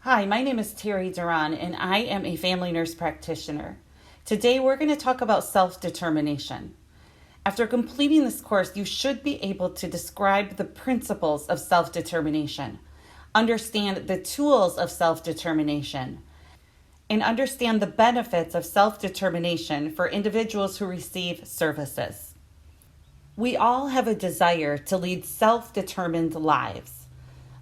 Hi, my name is Terry Duran, and I am a family nurse practitioner. Today, we're going to talk about self-determination. After completing this course, you should be able to describe the principles of self-determination, understand the tools of self-determination, and understand the benefits of self-determination for individuals who receive services. We all have a desire to lead self-determined lives,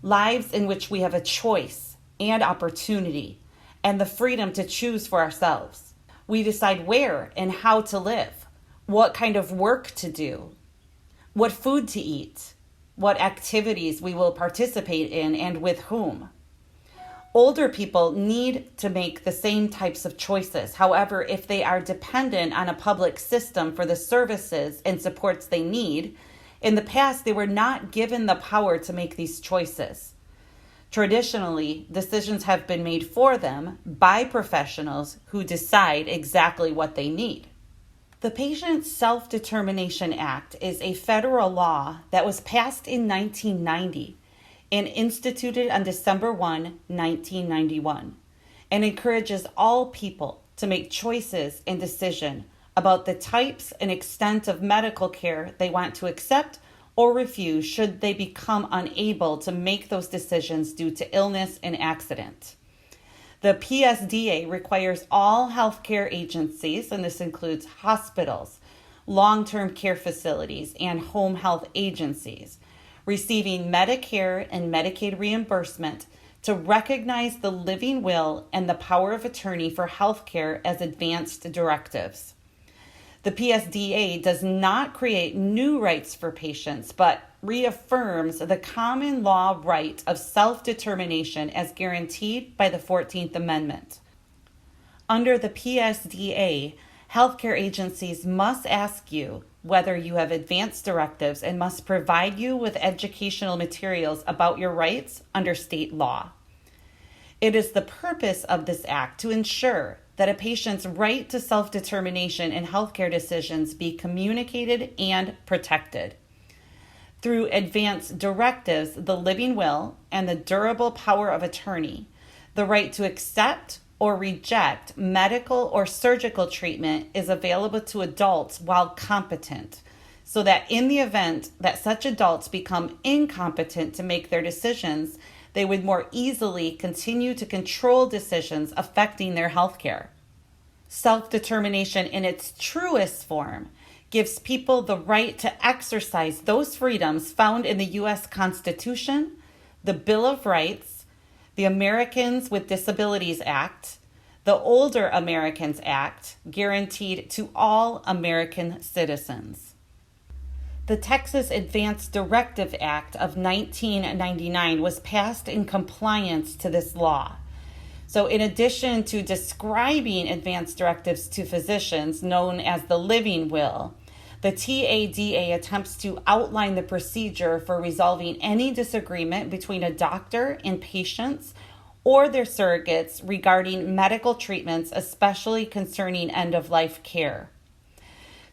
lives in which we have a choice and opportunity and the freedom to choose for ourselves. We decide where and how to live, what kind of work to do, what food to eat, what activities we will participate in and with whom. Older people need to make the same types of choices. However, if they are dependent on a public system for the services and supports they need, in the past they were not given the power to make these choices. Traditionally, decisions have been made for them by professionals who decide exactly what they need. The Patient Self-Determination Act is a federal law that was passed in 1990 and instituted on December 1, 1991, and encourages all people to make choices and decisions about the types and extent of medical care they want to accept or refuse should they become unable to make those decisions due to illness and accident. The PSDA requires all healthcare agencies, and this includes hospitals, long-term care facilities, and home health agencies, receiving Medicare and Medicaid reimbursement to recognize the living will and the power of attorney for healthcare as advanced directives. The PSDA does not create new rights for patients, but reaffirms the common law right of self-determination as guaranteed by the 14th Amendment. Under the PSDA, healthcare agencies must ask you whether you have advanced directives and must provide you with educational materials about your rights under state law. It is the purpose of this act to ensure that a patient's right to self-determination in healthcare decisions be communicated and protected. Through advanced directives, the living will, and the durable power of attorney, the right to accept or reject medical or surgical treatment is available to adults while competent, so that in the event that such adults become incompetent to make their decisions, they would more easily continue to control decisions affecting their health care. Self-determination in its truest form gives people the right to exercise those freedoms found in the U.S. Constitution, the Bill of Rights, the Americans with Disabilities Act, the Older Americans Act, guaranteed to all American citizens. The Texas Advanced Directive Act of 1999 was passed in compliance to this law. So in addition to describing advanced directives to physicians, known as the living will, the TADA attempts to outline the procedure for resolving any disagreement between a doctor and patients or their surrogates regarding medical treatments, especially concerning end-of-life care.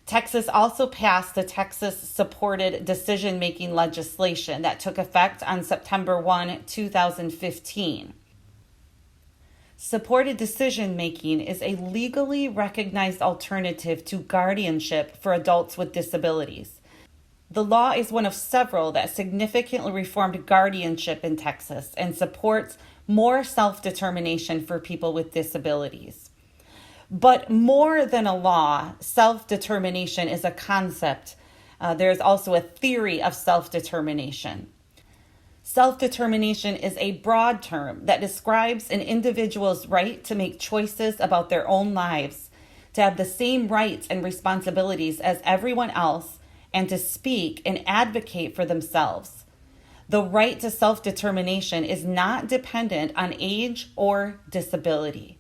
Texas also passed the Texas Supported Decision-Making legislation that took effect on September 1, 2015. Supported decision-making is a legally recognized alternative to guardianship for adults with disabilities. The law is one of several that significantly reformed guardianship in Texas and supports more self-determination for people with disabilities. But more than a law, self-determination is a concept. There's also a theory of self-determination. Self-determination is a broad term that describes an individual's right to make choices about their own lives, to have the same rights and responsibilities as everyone else, and to speak and advocate for themselves. The right to self-determination is not dependent on age or disability.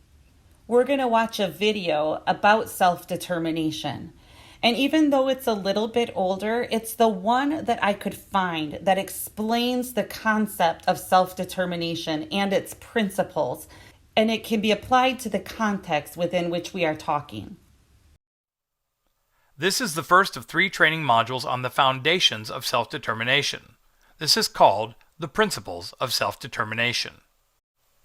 We're going to watch a video about self-determination. And even though it's a little bit older, it's the one that I could find that explains the concept of self-determination and its principles, and it can be applied to the context within which we are talking. This is the first of 3 training modules on the foundations of self-determination. This is called the Principles of Self-Determination.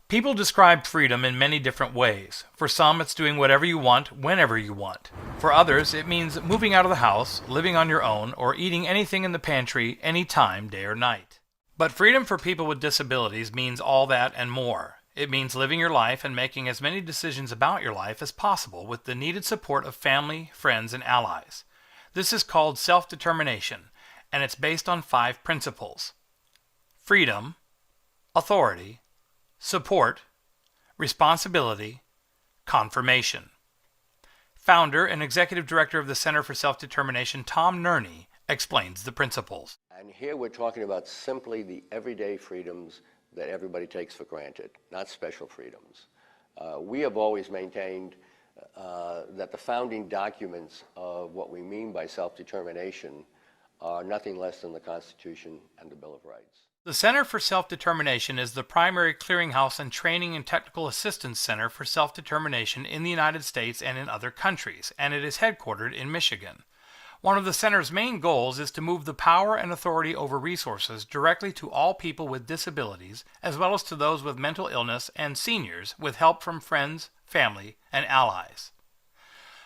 People describe freedom in many different ways. For some, it's doing whatever you want, whenever you want. For others, it means moving out of the house, living on your own, or eating anything in the pantry, anytime, day or night. But freedom for people with disabilities means all that and more. It means living your life and making as many decisions about your life as possible with the needed support of family, friends, and allies. This is called self-determination, and it's based on 5 principles: freedom, authority, support, responsibility, confirmation. Founder and Executive Director of the Center for Self-Determination, Tom Nerney, explains the principles. And here we're talking about simply the everyday freedoms that everybody takes for granted, not special freedoms. We have always maintained that the founding documents of what we mean by self-determination are nothing less than the Constitution and the Bill of Rights. The Center for Self-Determination is the primary clearinghouse and training and technical assistance center for self-determination in the United States and in other countries, and it is headquartered in Michigan. One of the center's main goals is to move the power and authority over resources directly to all people with disabilities, as well as to those with mental illness and seniors with help from friends, family, and allies.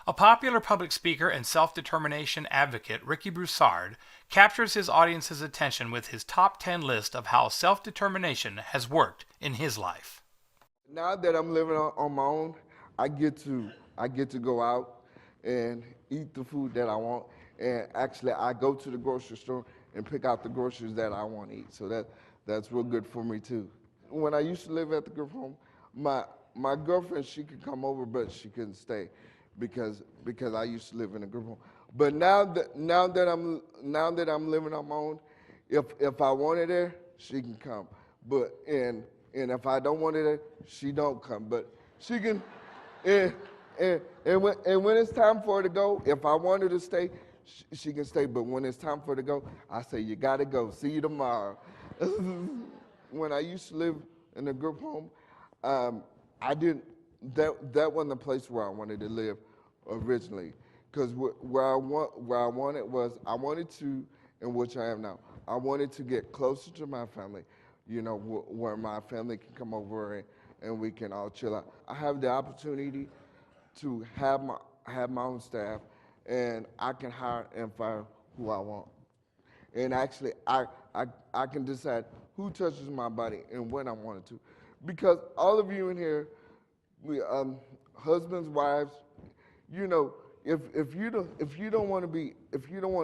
A popular public speaker and self-determination advocate, Ricky Broussard, captures his audience's attention with his top 10 list of how self-determination has worked in his life. Now that I'm living on my own, I get to go out and eat the food that I want. And actually, I go to the grocery store and pick out the groceries that I want to eat. So that's real good for me too. When I used to live at the group home, my girlfriend, she could come over, but she couldn't stay because I used to live in a group home. But now that I'm living on my own, if I want her there, she can come. But and if I don't want her there, she don't come. But she can. And when it's time for her to go, if I want her to stay, she can stay. But when it's time for her to go, I say, you gotta go. See you tomorrow. When I used to live in a group home, I didn't. That wasn't the place where I wanted to live originally. Because where I wanted to, and which I am now, I wanted to get closer to my family, where my family can come over and we can all chill out. I have the opportunity to have my own staff, and I can hire and fire who I want. And actually, I can decide who touches my body and when I want it to. Because all of you in here, husbands, wives, if you don't want to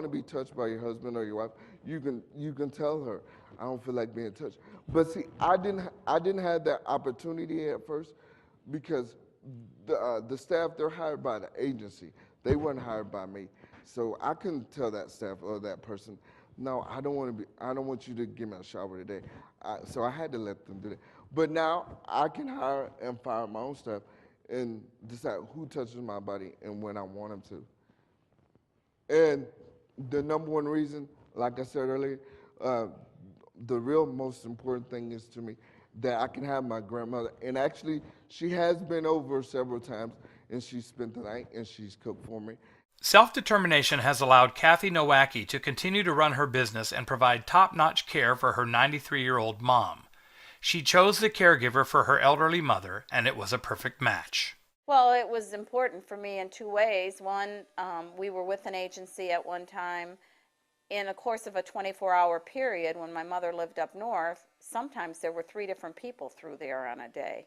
be touched by your husband or your wife, you can tell her, I don't feel like being touched. But see, I didn't have that opportunity at first because the staff, they're hired by the agency. They weren't hired by me. So I couldn't tell that staff or that person, no, I don't want you to give me a shower today. So I had to let them do that. But now I can hire and fire my own staff and decide who touches my body and when I want them to. And the number one reason, like I said earlier, the real most important thing is to me that I can have my grandmother. And actually, she has been over several times, and she spent the night, and she's cooked for me. Self-determination has allowed Kathy Nowacki to continue to run her business and provide top-notch care for her 93-year-old mom. She chose the caregiver for her elderly mother, and it was a perfect match. Well, it was important for me in 2 ways. One, we were with an agency at one time. In the course of a 24-hour period, when my mother lived up north, sometimes there were 3 different people through there on a day.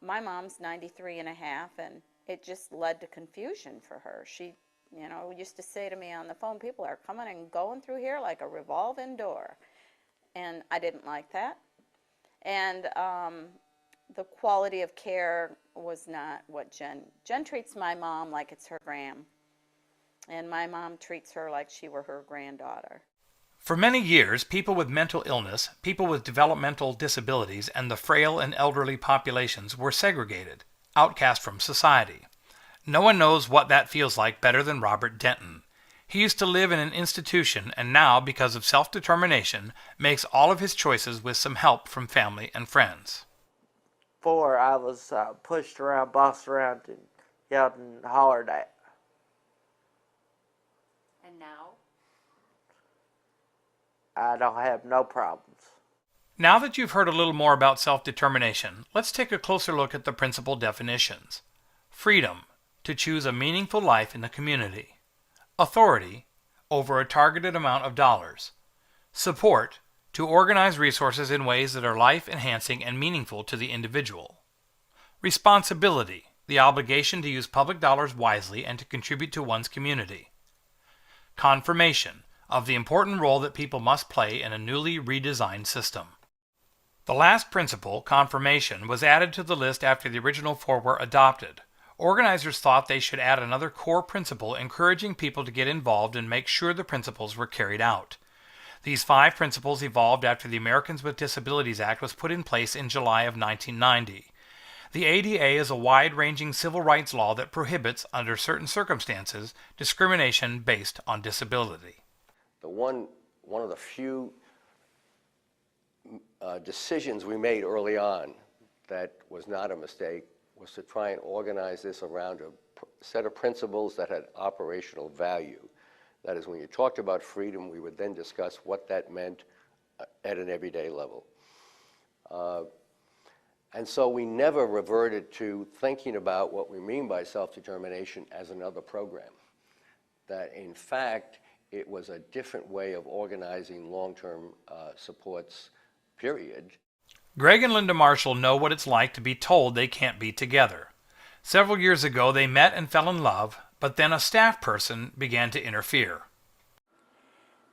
My mom's 93 and a half, and it just led to confusion for her. She, used to say to me on the phone, people are coming and going through here like a revolving door. And I didn't like that. And the quality of care was not what Jen treats my mom like it's her gram. And my mom treats her like she were her granddaughter. For many years, people with mental illness, people with developmental disabilities, and the frail and elderly populations were segregated, outcast from society. No one knows what that feels like better than Robert Denton. He used to live in an institution and now, because of self-determination, makes all of his choices with some help from family and friends. Before, I was pushed around, bossed around, and yelled and hollered at. And now? I don't have no problems. Now that you've heard a little more about self-determination, let's take a closer look at the principal definitions. Freedom, to choose a meaningful life in the community. Authority, over a targeted amount of dollars. Support, to organize resources in ways that are life-enhancing and meaningful to the individual. Responsibility, the obligation to use public dollars wisely and to contribute to one's community. Confirmation, of the important role that people must play in a newly redesigned system. The last principle, confirmation, was added to the list after the original 4 were adopted. Organizers thought they should add another core principle encouraging people to get involved and make sure the principles were carried out. These 5 principles evolved after the Americans with Disabilities Act was put in place in July of 1990. The ADA is a wide-ranging civil rights law that prohibits, under certain circumstances, discrimination based on disability. One of the few decisions we made early on that was not a mistake was to try and organize this around a set of principles that had operational value. That is, when you talked about freedom, we would then discuss what that meant at an everyday level. And so we never reverted to thinking about what we mean by self-determination as another program. That, in fact, it was a different way of organizing long-term supports, period. Greg and Linda Marshall know what it's like to be told they can't be together. Several years ago, they met and fell in love, but then a staff person began to interfere.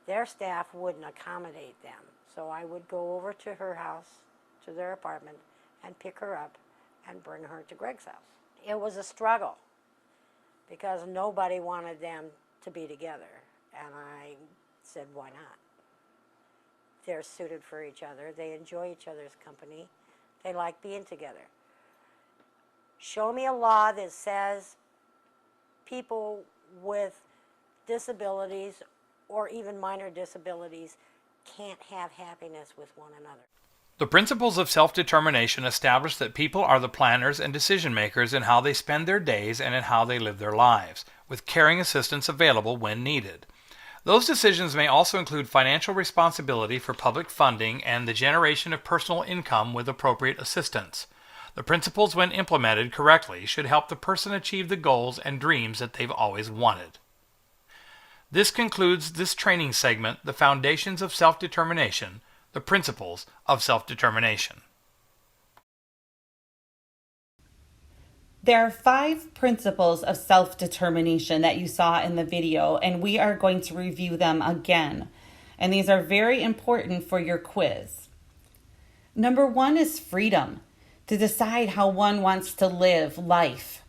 Their staff wouldn't accommodate them, so I would go over to her house, to their apartment, and pick her up and bring her to Greg's house. It was a struggle because nobody wanted them to be together, and I said, why not? They're suited for each other. They enjoy each other's company. They like being together. Show me a law that says people with disabilities or even minor disabilities can't have happiness with one another. The principles of self-determination establish that people are the planners and decision-makers in how they spend their days and in how they live their lives, with caring assistance available when needed. Those decisions may also include financial responsibility for public funding and the generation of personal income with appropriate assistance. The principles, when implemented correctly, should help the person achieve the goals and dreams that they've always wanted. This concludes this training segment, The Foundations of Self-Determination, the Principles of Self-Determination. There are 5 principles of self-determination that you saw in the video, and we are going to review them again. And these are very important for your quiz. Number 1 is freedom, to decide how one wants to live life.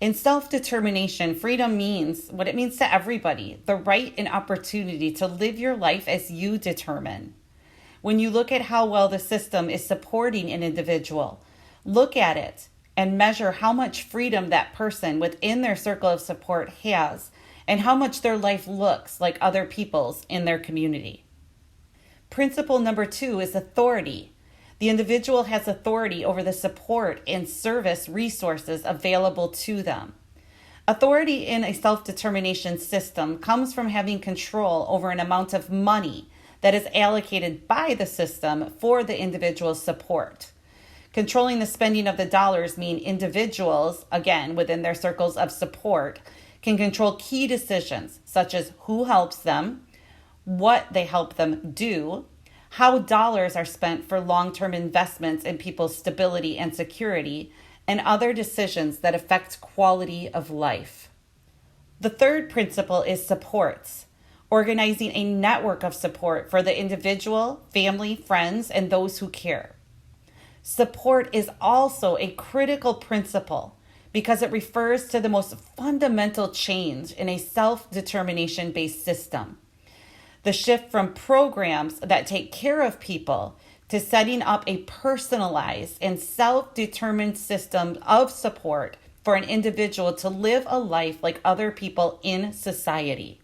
In self-determination, freedom means what it means to everybody, the right and opportunity to live your life as you determine. When you look at how well the system is supporting an individual, look at it and measure how much freedom that person within their circle of support has and how much their life looks like other people's in their community. Principle number 2 is authority. The individual has authority over the support and service resources available to them. Authority in a self-determination system comes from having control over an amount of money that is allocated by the system for the individual's support. Controlling the spending of the dollars mean individuals, again, within their circles of support, can control key decisions such as who helps them, what they help them do, how dollars are spent for long-term investments in people's stability and security, and other decisions that affect quality of life. The third principle is supports, organizing a network of support for the individual, family, friends, and those who care. Support is also a critical principle because it refers to the most fundamental change in a self-determination-based system. The shift from programs that take care of people to setting up a personalized and self-determined system of support for an individual to live a life like other people in society.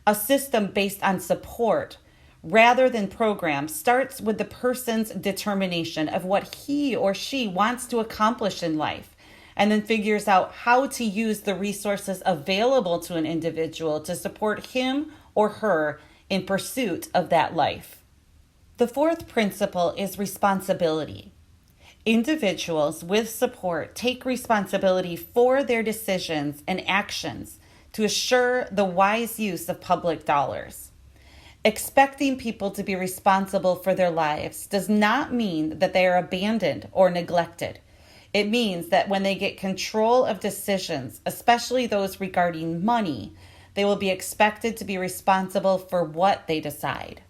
A system based on support rather than programs starts with the person's determination of what he or she wants to accomplish in life, and then figures out how to use the resources available to an individual to support him or her in pursuit of that life. The fourth principle is responsibility. Individuals with support take responsibility for their decisions and actions to assure the wise use of public dollars. Expecting people to be responsible for their lives does not mean that they are abandoned or neglected. It means that when they get control of decisions, especially those regarding money, they will be expected to be responsible for what they decide.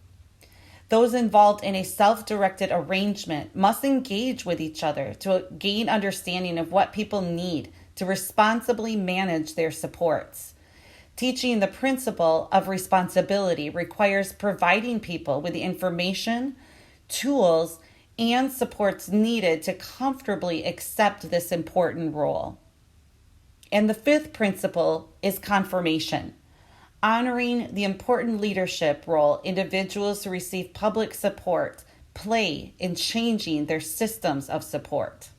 Those involved in a self-directed arrangement must engage with each other to gain understanding of what people need to responsibly manage their supports. Teaching the principle of responsibility requires providing people with the information, tools, and supports needed to comfortably accept this important role. And the fifth principle is confirmation, honoring the important leadership role individuals who receive public support play in changing their systems of support.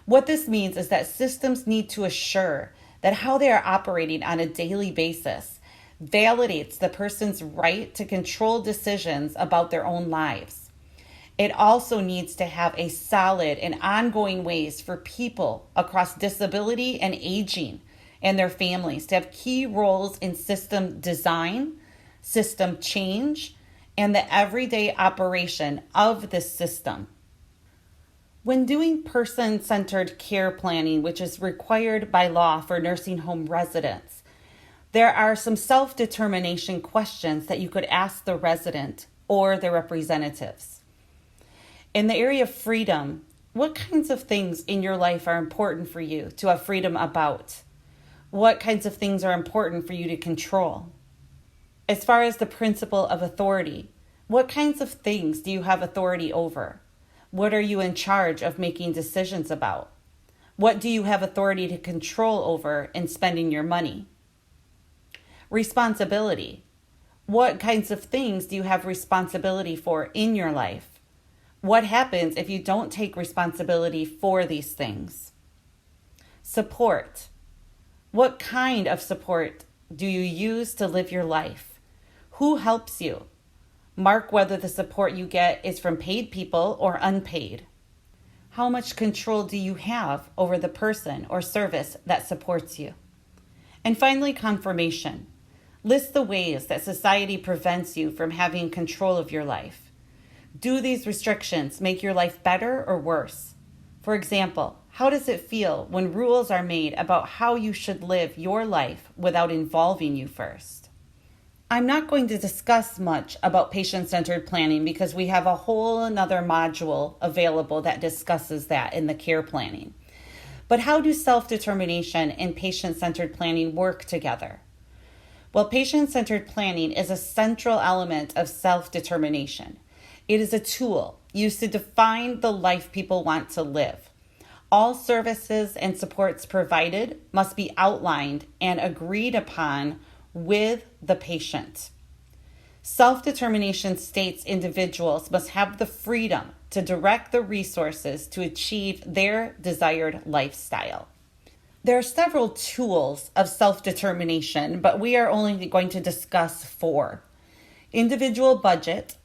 What this means is that systems need to assure that how they are operating on a daily basis validates the person's right to control decisions about their own lives. It also needs to have a solid and ongoing ways for people across disability and aging and their families to have key roles in system design, system change, and the everyday operation of this system. When doing person-centered care planning, which is required by law for nursing home residents, there are some self-determination questions that you could ask the resident or their representatives. In the area of freedom, what kinds of things in your life are important for you to have freedom about? What kinds of things are important for you to control? As far as the principle of authority, what kinds of things do you have authority over? What are you in charge of making decisions about? What do you have authority to control over in spending your money? Responsibility. What kinds of things do you have responsibility for in your life? What happens if you don't take responsibility for these things? Support. What kind of support do you use to live your life? Who helps you? Mark whether the support you get is from paid people or unpaid. How much control do you have over the person or service that supports you? And finally, confirmation. List the ways that society prevents you from having control of your life. Do these restrictions make your life better or worse? For example, how does it feel when rules are made about how you should live your life without involving you first? I'm not going to discuss much about patient-centered planning because we have a whole another module available that discusses that in the care planning. But how do self-determination and patient-centered planning work together? Well, patient-centered planning is a central element of self-determination. It is a tool used to define the life people want to live. All services and supports provided must be outlined and agreed upon with the patient. Self-determination states individuals must have the freedom to direct the resources to achieve their desired lifestyle. There are several tools of self-determination, but we are only going to discuss 4. Individual budget,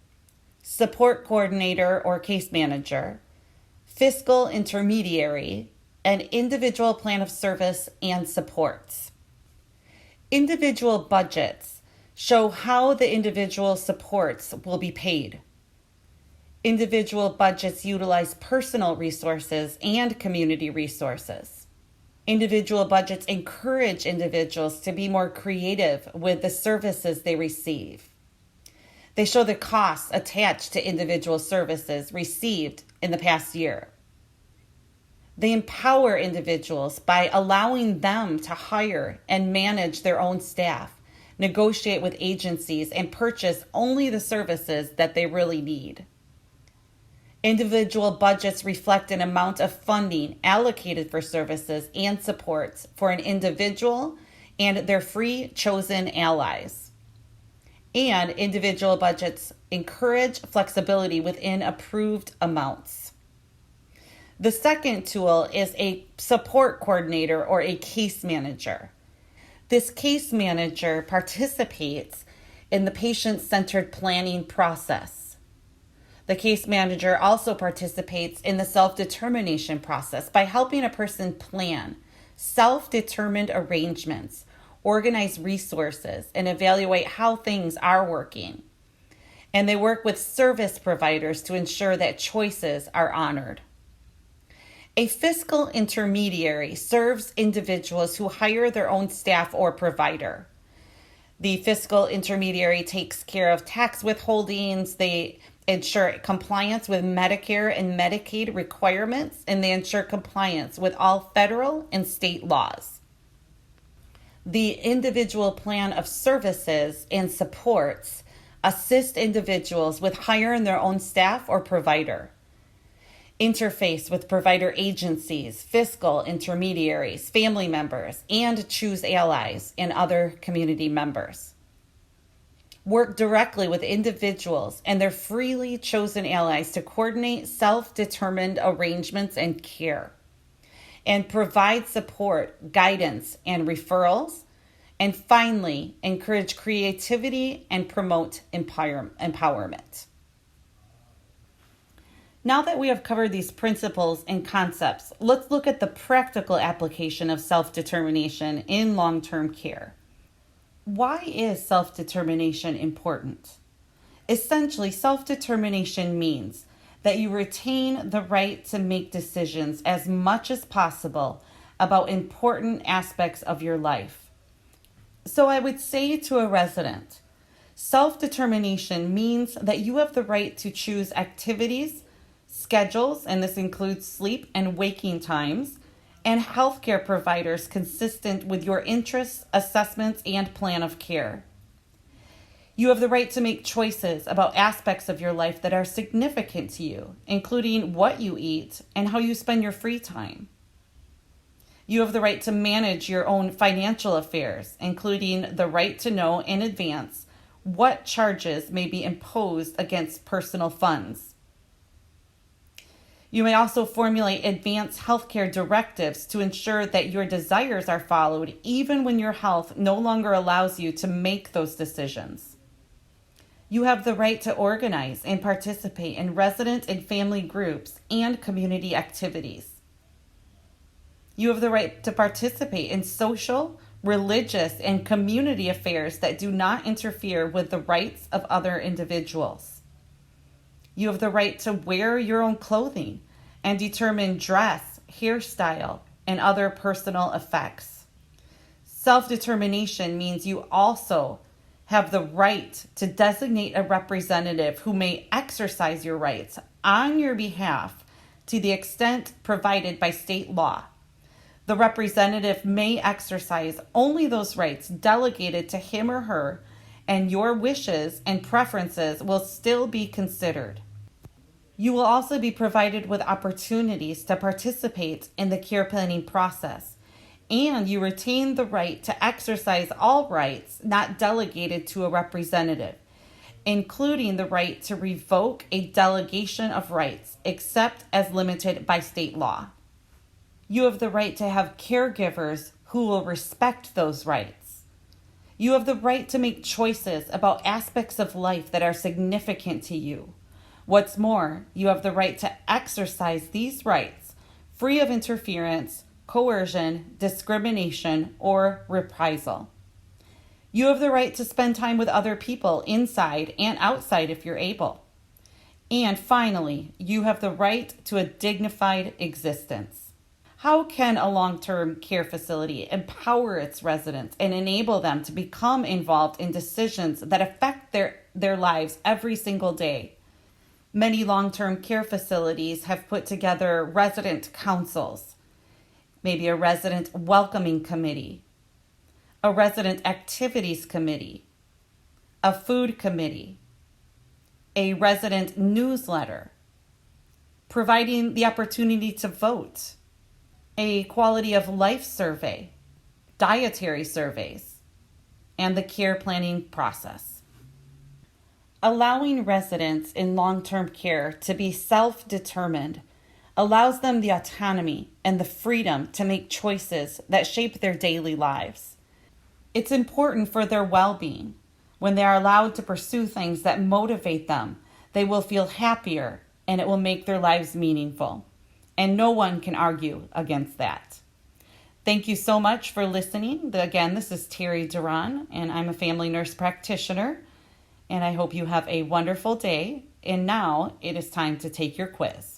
support coordinator or case manager, fiscal intermediary, and individual plan of service and supports. Individual budgets show how the individual supports will be paid. Individual budgets utilize personal resources and community resources. Individual budgets encourage individuals to be more creative with the services they receive. They show the costs attached to individual services received in the past year. They empower individuals by allowing them to hire and manage their own staff, negotiate with agencies, and purchase only the services that they really need. Individual budgets reflect an amount of funding allocated for services and supports for an individual and their free chosen allies. And individual budgets encourage flexibility within approved amounts. The second tool is a support coordinator or a case manager. This case manager participates in the patient-centered planning process. The case manager also participates in the self-determination process by helping a person plan self-determined arrangements, organize resources, and evaluate how things are working. And they work with service providers to ensure that choices are honored. A fiscal intermediary serves individuals who hire their own staff or provider. The fiscal intermediary takes care of tax withholdings. They ensure compliance with Medicare and Medicaid requirements, and they ensure compliance with all federal and state laws. The individual plan of services and supports assist individuals with hiring their own staff or provider. Interface with provider agencies, fiscal intermediaries, family members, and choose allies and other community members. Work directly with individuals and their freely chosen allies to coordinate self-determined arrangements and care, and provide support, guidance, and referrals, and finally, encourage creativity and promote empowerment. Now that we have covered these principles and concepts, let's look at the practical application of self-determination in long-term care. Why is self-determination important? Essentially, self-determination means that you retain the right to make decisions as much as possible about important aspects of your life. So I would say to a resident, self-determination means that you have the right to choose activities, schedules, and this includes sleep and waking times, and healthcare providers consistent with your interests, assessments, and plan of care. You have the right to make choices about aspects of your life that are significant to you, including what you eat and how you spend your free time. You have the right to manage your own financial affairs, including the right to know in advance what charges may be imposed against personal funds. You may also formulate advanced healthcare directives to ensure that your desires are followed even when your health no longer allows you to make those decisions. You have the right to organize and participate in resident and family groups and community activities. You have the right to participate in social, religious, and community affairs that do not interfere with the rights of other individuals. You have the right to wear your own clothing and determine dress, hairstyle, and other personal effects. Self-determination means you also have the right to designate a representative who may exercise your rights on your behalf to the extent provided by state law. The representative may exercise only those rights delegated to him or her, and your wishes and preferences will still be considered. You will also be provided with opportunities to participate in the care planning process, and you retain the right to exercise all rights not delegated to a representative, including the right to revoke a delegation of rights, except as limited by state law. You have the right to have caregivers who will respect those rights. You have the right to make choices about aspects of life that are significant to you. What's more, you have the right to exercise these rights free of interference, coercion, discrimination, or reprisal. You have the right to spend time with other people inside and outside if you're able. And finally, you have the right to a dignified existence. How can a long-term care facility empower its residents and enable them to become involved in decisions that affect their lives every single day? Many long-term care facilities have put together resident councils, maybe a resident welcoming committee, a resident activities committee, a food committee, a resident newsletter, providing the opportunity to vote, a quality of life survey, dietary surveys, and the care planning process. Allowing residents in long-term care to be self-determined allows them the autonomy and the freedom to make choices that shape their daily lives. It's important for their well-being when they are allowed to pursue things that motivate them, They will feel happier, and it will make their lives meaningful. And no one can argue against that. Thank you so much for listening. Again, this is Terry Duran, and I'm a family nurse practitioner. And I hope you have a wonderful day. And now it is time to take your quiz.